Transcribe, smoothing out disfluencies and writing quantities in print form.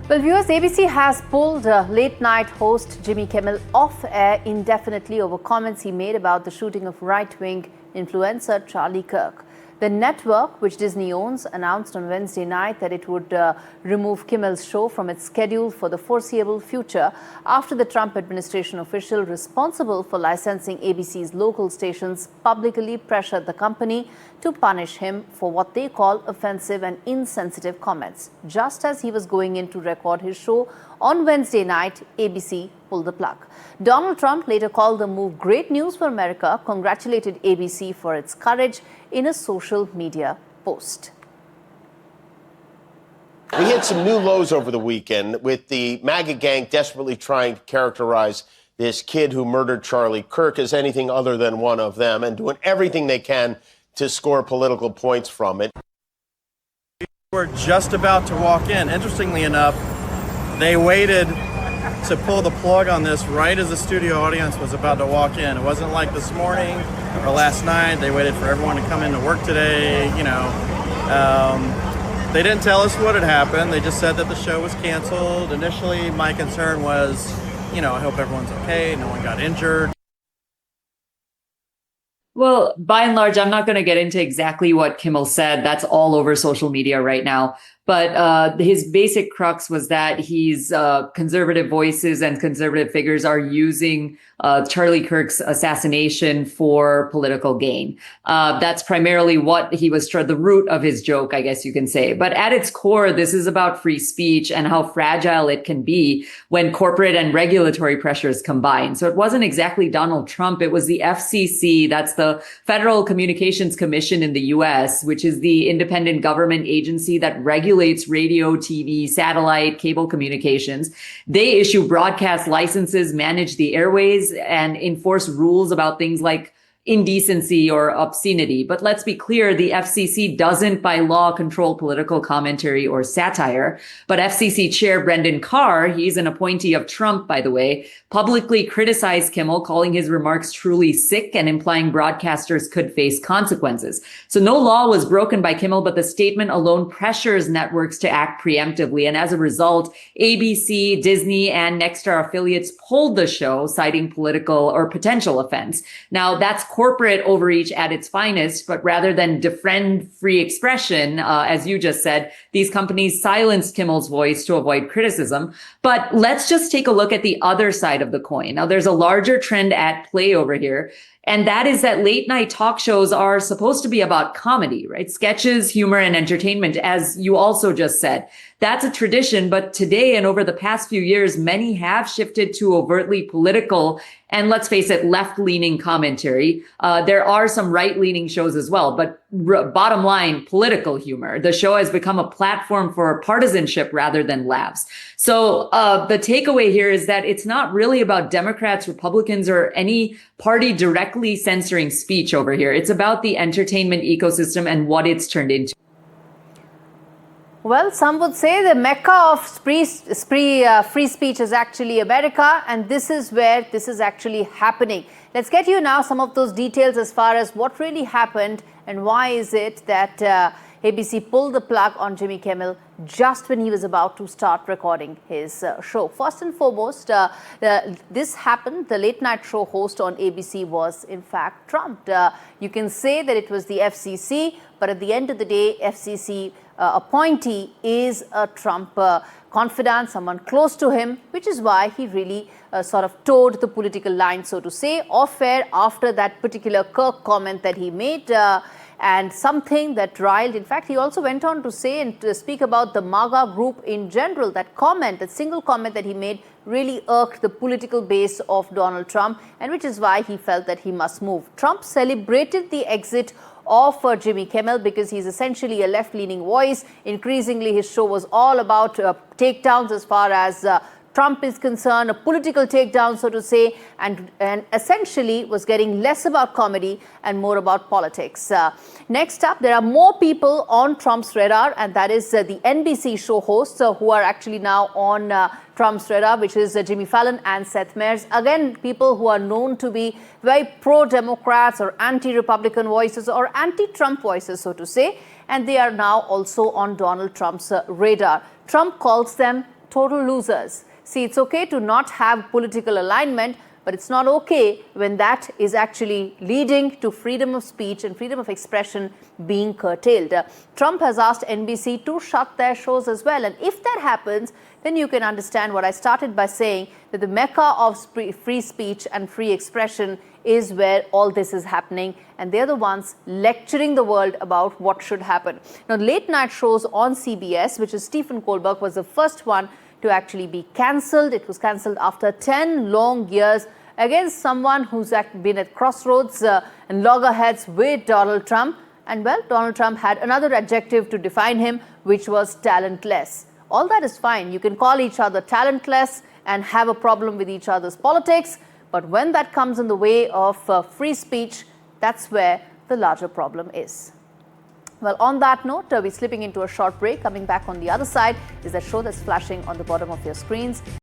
Well, viewers, ABC has pulled late-night host Jimmy Kimmel off air indefinitely over comments he made about the shooting of right-wing influencer Charlie Kirk. The network, which Disney owns, announced on Wednesday night that it would remove Kimmel's show from its schedule for the foreseeable future after the Trump administration official responsible for licensing ABC's local stations publicly pressured the company to punish him for what they call offensive and insensitive comments. Just as he was going in to record his show on Wednesday night, ABC pulled the plug. Donald Trump later called the move great news for America, congratulated ABC for its courage in a social media post. We hit some new lows over the weekend with the MAGA gang desperately trying to characterize this kid who murdered Charlie Kirk as anything other than one of them and doing everything they can to score political points from it. We're just about to walk in. Interestingly enough, they waited to pull the plug on this right as the studio audience was about to walk in. It wasn't like this morning or last night. They waited for everyone to come into work today. They didn't tell us what had happened. They just said that the show was canceled. Initially, my concern was, I hope everyone's okay. No one got injured. Well, by and large, I'm not going to get into exactly what Kimmel said. That's all over social media right now. But his basic crux was that he's conservative voices and conservative figures are using Charlie Kirk's assassination for political gain. That's primarily what he was the root of his joke, I guess you can say. But at its core, this is about free speech and how fragile it can be when corporate and regulatory pressures combine. So it wasn't exactly Donald Trump. It was the FCC. That's the Federal Communications Commission in the US, which is the independent government agency that regulates radio, TV, satellite, cable communications. They issue broadcast licenses, manage the airways, and enforce rules about things like indecency or obscenity. But let's be clear, the FCC doesn't by law control political commentary or satire. But FCC Chair Brendan Carr, he's an appointee of Trump, by the way, publicly criticized Kimmel, calling his remarks truly sick and implying broadcasters could face consequences. So no law was broken by Kimmel, but the statement alone pressures networks to act preemptively. And as a result, ABC, Disney, and Nexstar affiliates pulled the show, citing political or potential offense. Now, that's corporate overreach at its finest, but rather than defend free expression, as you just said, these companies silenced Kimmel's voice to avoid criticism. But let's just take a look at the other side of the coin. Now, there's a larger trend at play over here, and that is that late night talk shows are supposed to be about comedy, right? Sketches, humor, and entertainment, as you also just said. That's a tradition, but today and over the past few years, many have shifted to overtly political and, let's face it, left-leaning commentary. There are some right-leaning shows as well, but bottom line, political humor. The show has become a platform for partisanship rather than laughs. So the takeaway here is that it's not really about Democrats, Republicans, or any party directly censoring speech over here. It's about the entertainment ecosystem and what it's turned into. Well, some would say the mecca of free speech is actually America, and this is where this is actually happening. Let's get you now some of those details as far as what really happened and why is it that ABC pulled the plug on Jimmy Kimmel just when he was about to start recording his show. First and foremost, this happened. The late night show host on ABC was, in fact, Trump. You can say that it was the FCC, but at the end of the day, FCC appointee is a Trump confidant, someone close to him, which is why he really sort of towed the political line, so to say, off air after that particular Kirk comment that he made. And something that riled. In fact, he also went on to say and to speak about the MAGA group in general. That comment, that single comment that he made really irked the political base of Donald Trump, and which is why he felt that he must move. Trump celebrated the exit of Jimmy Kimmel because he's essentially a left-leaning voice. Increasingly, his show was all about takedowns as far as Trump is concerned, a political takedown, so to say, and essentially was getting less about comedy and more about politics. Next up, there are more people on Trump's radar, and that is the NBC show hosts who are actually now on Trump's radar, which is Jimmy Fallon and Seth Meyers. Again, people who are known to be very pro-Democrats or anti-Republican voices or anti-Trump voices, so to say, and they are now also on Donald Trump's radar. Trump calls them total losers. See, it's okay to not have political alignment, but it's not okay when that is actually leading to freedom of speech and freedom of expression being curtailed. Trump has asked NBC to shut their shows as well. And if that happens, then you can understand what I started by saying, that the mecca of free speech and free expression is where all this is happening. And they're the ones lecturing the world about what should happen. Now, late night shows on CBS, which is Stephen Colbert, was the first one to actually be cancelled. It was cancelled after 10 long years against someone who's been at crossroads and loggerheads with Donald Trump. And well, Donald Trump had another adjective to define him, which was talentless. All that is fine. You can call each other talentless and have a problem with each other's politics. But when that comes in the way of free speech, that's where the larger problem is. Well, on that note, we're slipping into a short break. Coming back on the other side is that show that's flashing on the bottom of your screens.